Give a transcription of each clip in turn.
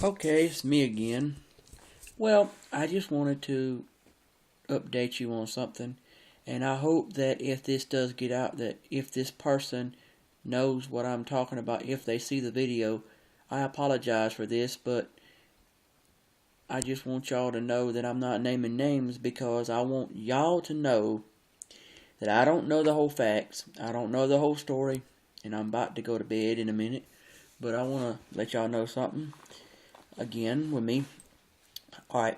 Okay, it's me again. Well, I just wanted to update you on something, and I hope that if this does get out, that if this person knows what I'm talking about, if they see the video, I apologize for this, but I just want y'all to know that I'm not naming names because I want y'all to know that I don't know the whole facts, I don't know the whole story, and I'm about to go to bed in a minute, but I want to let y'all know something again with me. Alright,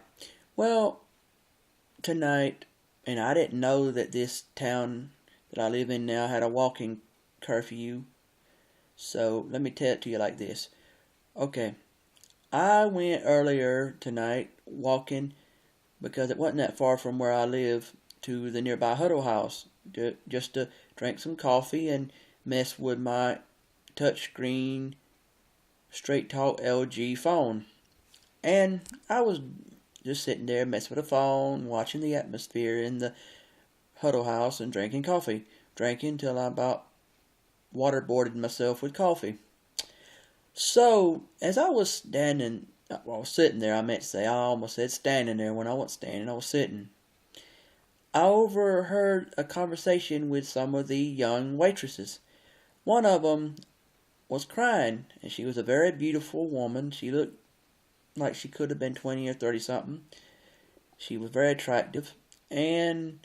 well, tonight, and I didn't know that this town that I live in now had a walking curfew, so let me tell it to you like this. Okay, I went earlier tonight walking because it wasn't that far from where I live to the nearby Huddle House just to drink some coffee and mess with my touchscreen Straight Talk LG phone. And I was just sitting there messing with the phone, watching the atmosphere in the Huddle House and drinking coffee. Drinking till I about waterboarded myself with coffee. So, as I was standing, well, I was sitting there, I meant to say, I almost said standing there when I wasn't standing, I was sitting. I overheard a conversation with some of the young waitresses. One of them was crying, and she was a very beautiful woman. She looked like she could have been 20 or 30 something. She was very attractive. And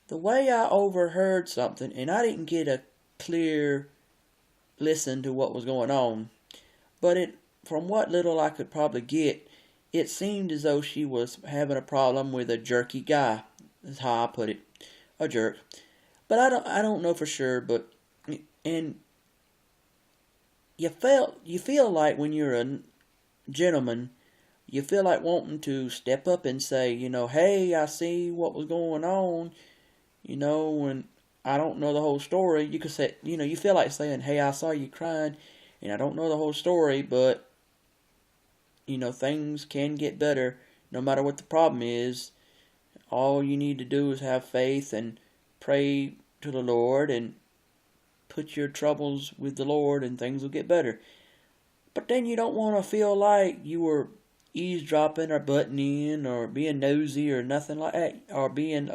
the way I overheard something, and I didn't get a clear listen to what was going on, but from what little I could probably get, it seemed as though she was having a problem with a jerky guy. That's how I put it. A jerk. But I don't know for sure, but and you feel like when you're a gentleman, you feel like wanting to step up and say, hey, I see what was going on, and I don't know the whole story. You could say, you feel like saying, hey, I saw you crying, and I don't know the whole story, but, things can get better no matter what the problem is. All you need to do is have faith and pray to the Lord and put your troubles with the Lord and things will get better. But then you don't want to feel like you were eavesdropping or butting in or being nosy or nothing like that, or being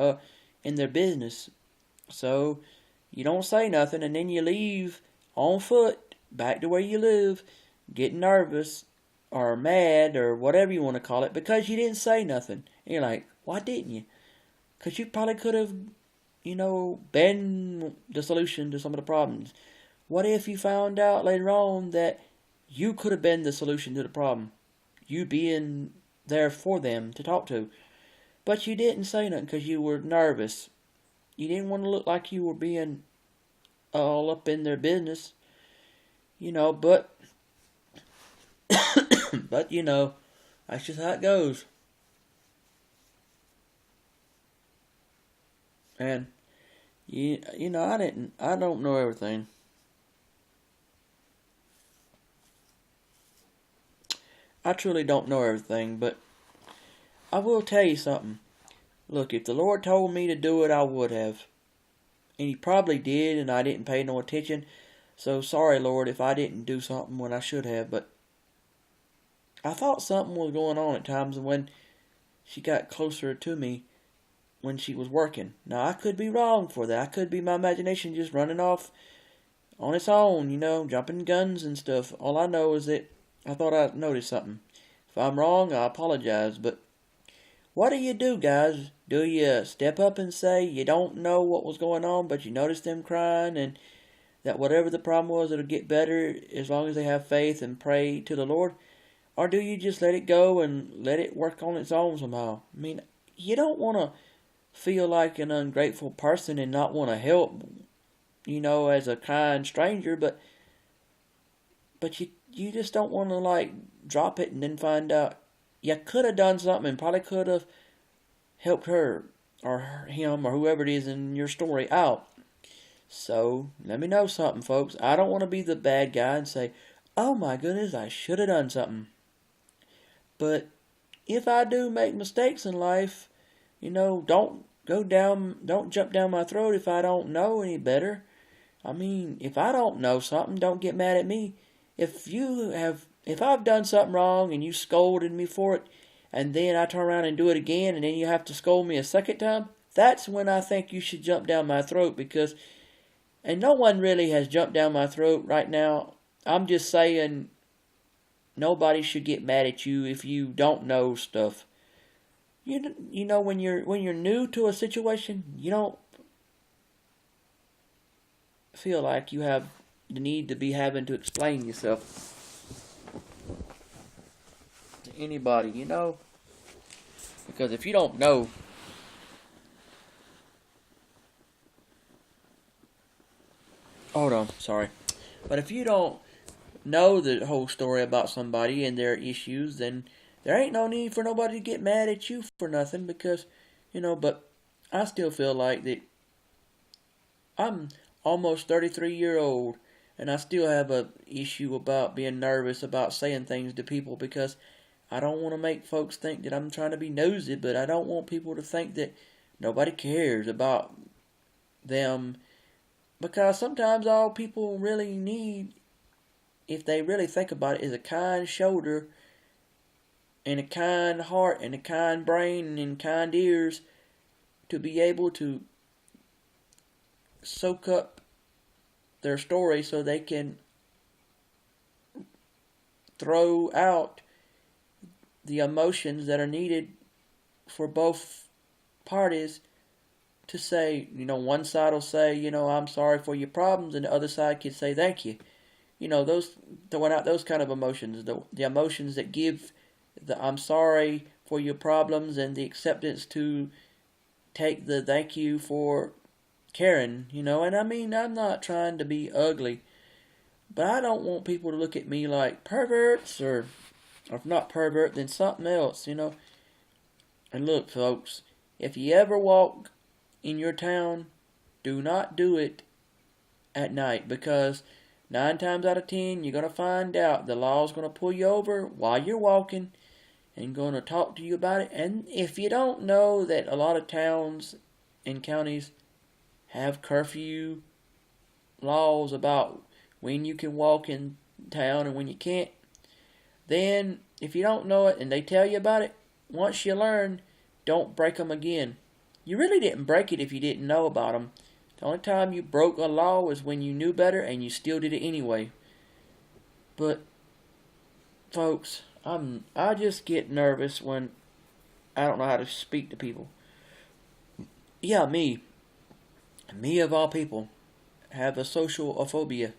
in their business. So you don't say nothing, and then you leave on foot back to where you live, getting nervous or mad or whatever you want to call it because you didn't say nothing. And you're like, why didn't you? Because you probably could have, been the solution to some of the problems. What if you found out later on that you could have been the solution to the problem? You being there for them to talk to. But you didn't say nothing because you were nervous. You didn't want to look like you were being all up in their business. But, but, that's just how it goes. And, I don't know everything. I truly don't know everything, but I will tell you something. Look, if the Lord told me to do it, I would have. And He probably did, and I didn't pay no attention. So sorry, Lord, if I didn't do something when I should have. But I thought something was going on at times when she got closer to me when she was working. Now, I could be wrong for that. I could be my imagination just running off on its own, jumping guns and stuff. All I know is that I thought I noticed something. If I'm wrong, I apologize, but what do you do, guys? Do you step up and say you don't know what was going on, but you noticed them crying and that whatever the problem was, it'll get better as long as they have faith and pray to the Lord? Or do you just let it go and let it work on its own somehow? I mean, you don't want to feel like an ungrateful person and not want to help, as a kind stranger, but you just don't want to drop it and then find out you could have done something and probably could have helped her or him or whoever it is in your story out. So let me know something, folks. I don't want to be the bad guy and say, oh my goodness, I should have done something. But if I do make mistakes in life, don't jump down my throat if I don't know any better. I mean, if I don't know something, don't get mad at me. If you have If I've done something wrong and you scolded me for it, and then I turn around and do it again, and then you have to scold me a second time, that's when I think you should jump down my throat, because, and no one really has jumped down my throat right now. I'm just saying nobody should get mad at you if you don't know stuff. You know, when you're new to a situation, you don't feel like you have the need to be having to explain yourself to anybody, because if you don't know, hold on, sorry, but if you don't know the whole story about somebody and their issues, then there ain't no need for nobody to get mad at you for nothing, because, but I still feel like that I'm almost 33-year-old, and I still have a issue about being nervous about saying things to people, because I don't want to make folks think that I'm trying to be nosy, but I don't want people to think that nobody cares about them, because sometimes all people really need, if they really think about it, is a kind shoulder and a kind heart and a kind brain and kind ears to be able to soak up their story so they can throw out the emotions that are needed for both parties to say, one side will say, I'm sorry for your problems, and the other side can say thank you. Those throwing out those kind of emotions, the emotions that give the I'm sorry for your problems and the acceptance to take the thank you for caring, and I mean, I'm not trying to be ugly, but I don't want people to look at me like perverts, or if not pervert, then something else, And look, folks, if you ever walk in your town, do not do it at night, because 9 times out of 10, you're going to find out the law's going to pull you over while you're walking and going to talk to you about it. And if you don't know that a lot of towns and counties have curfew laws about when you can walk in town and when you can't, then if you don't know it and they tell you about it, once you learn, don't break them again. You really didn't break it if you didn't know about them. The only time you broke a law was when you knew better and you still did it anyway. But, folks, I just get nervous when I don't know how to speak to people. Yeah, me of all people, have a social phobia.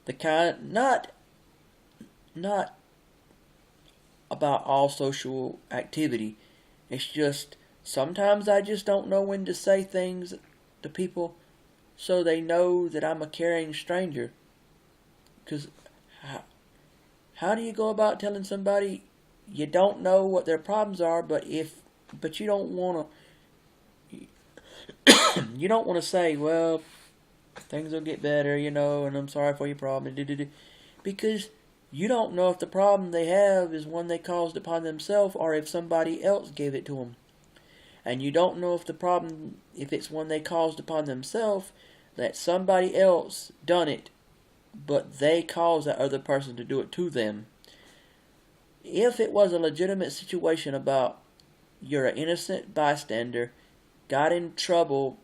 The kind, not about all social activity. It's just, sometimes I just don't know when to say things to people so they know that I'm a caring stranger. Because how do you go about telling somebody you don't know what their problems are, but you don't want to you don't want to say, well, things will get better, and I'm sorry for your problem, because you don't know if the problem they have is one they caused upon themselves or if somebody else gave it to them. And you don't know if the problem, if it's one they caused upon themselves, that somebody else done it, but they caused that other person to do it to them. If it was a legitimate situation about you're an innocent bystander, got in trouble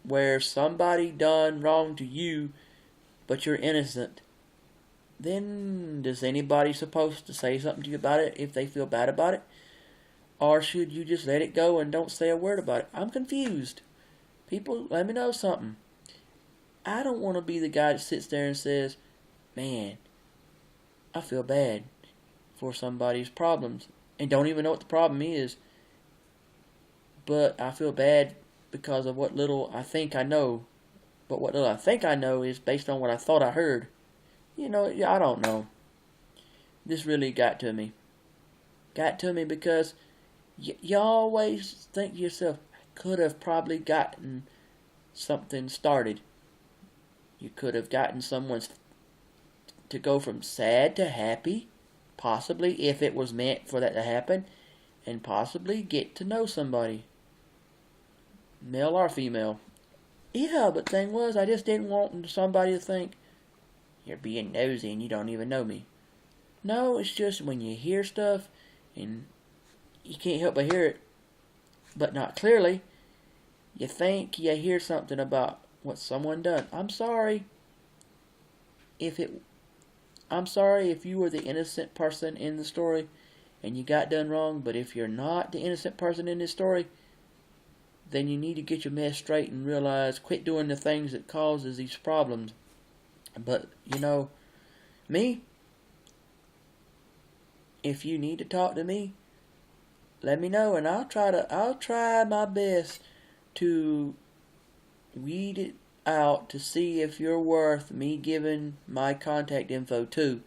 where somebody done wrong to you, but you're innocent, then is anybody supposed to say something to you about it if they feel bad about it? Or should you just let it go and don't say a word about it? I'm confused. People, let me know something. I don't want to be the guy that sits there and says, man, I feel bad for somebody's problems, and don't even know what the problem is, but I feel bad because of what little I think I know. But what little I think I know is based on what I thought I heard. I don't know. This really got to me. Got to me because you always think to yourself, I could have probably gotten something started. You could have gotten someone to go from sad to happy, possibly if it was meant for that to happen, and possibly get to know somebody, male or female. Yeah, but the thing was, I just didn't want somebody to think, you're being nosy and you don't even know me. No, it's just when you hear stuff and you can't help but hear it, but not clearly, you think you hear something about what someone done. If it I'm sorry if you were the innocent person in the story and you got done wrong, but if you're not the innocent person in this story, then you need to get your mess straight and realize, quit doing the things that causes these problems. But, me, if you need to talk to me, let me know and I'll try my best to weed it out to see if you're worth me giving my contact info to.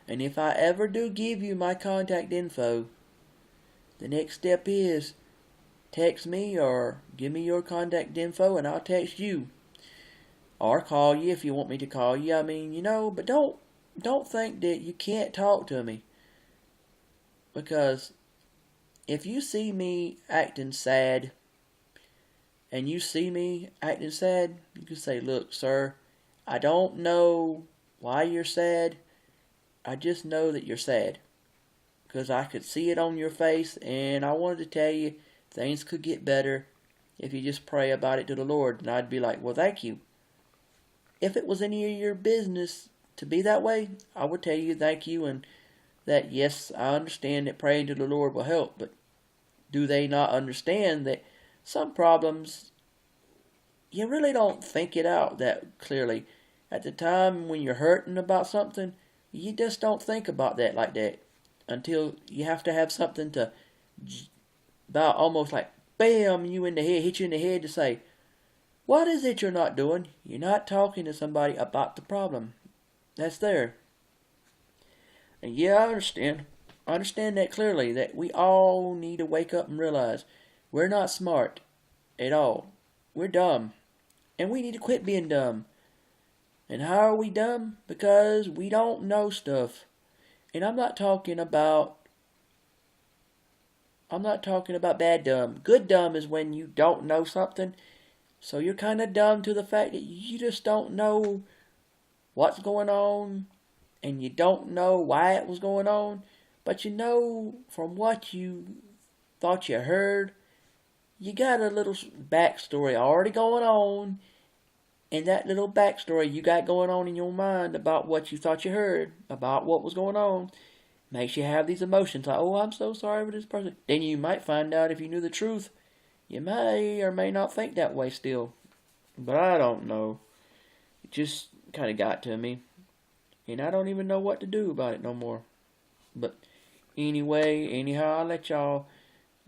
And if I ever do give you my contact info, the next step is text me or give me your contact info and I'll text you. Or call you if you want me to call you. I mean, but don't think that you can't talk to me. Because if you see me acting sad, and you see me acting sad, you can say, look, sir, I don't know why you're sad. I just know that you're sad. Because I could see it on your face, and I wanted to tell you things could get better if you just pray about it to the Lord. And I'd be like, well, thank you. If it was any of your business to be that way, I would tell you thank you and that, yes, I understand that praying to the Lord will help. But do they not understand that some problems, you really don't think it out that clearly. At the time when you're hurting about something, you just don't think about that like that until you have to have something to about almost like bam you in the head, hit you in the head to say, what is it you're not doing? You're not talking to somebody about the problem that's there. And yeah, I understand. I understand that clearly, that we all need to wake up and realize we're not smart at all. We're dumb. And we need to quit being dumb. And how are we dumb? Because we don't know stuff. And I'm not talking about bad dumb. Good dumb is when you don't know something. So you're kind of dumb to the fact that you just don't know what's going on. And you don't know why it was going on. But you know from what you thought you heard, you got a little backstory already going on. And that little backstory you got going on in your mind about what you thought you heard, about what was going on, makes you have these emotions like, oh, I'm so sorry for this person. Then you might find out if you knew the truth, you may or may not think that way still. But I don't know. It just kind of got to me. And I don't even know what to do about it no more. But anyhow, I'll let y'all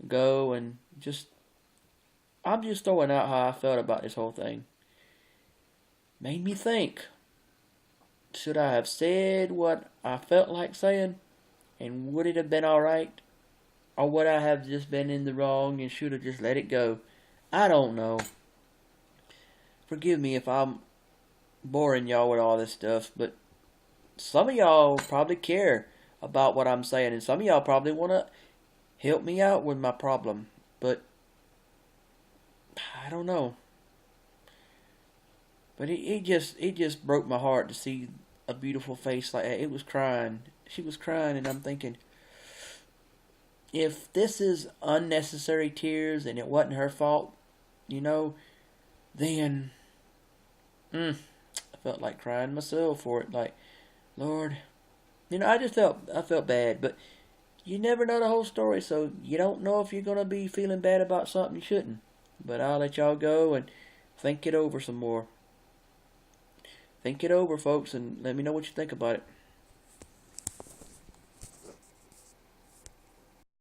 go and I'm just throwing out how I felt about this whole thing. Made me think. Should I have said what I felt like saying? And would it have been alright? Or would I have just been in the wrong and should have just let it go? I don't know. Forgive me if I'm boring y'all with all this stuff, but some of y'all probably care about what I'm saying, and some of y'all probably want to help me out with my problem, but I don't know. But it just broke my heart to see a beautiful face like that. It was crying. She was crying, and I'm thinking, if this is unnecessary tears and it wasn't her fault, then I felt like crying myself for it. Like, Lord, I felt bad, but you never know the whole story, so you don't know if you're going to be feeling bad about something you shouldn't. But I'll let y'all go and think it over some more. Think it over, folks, and let me know what you think about it.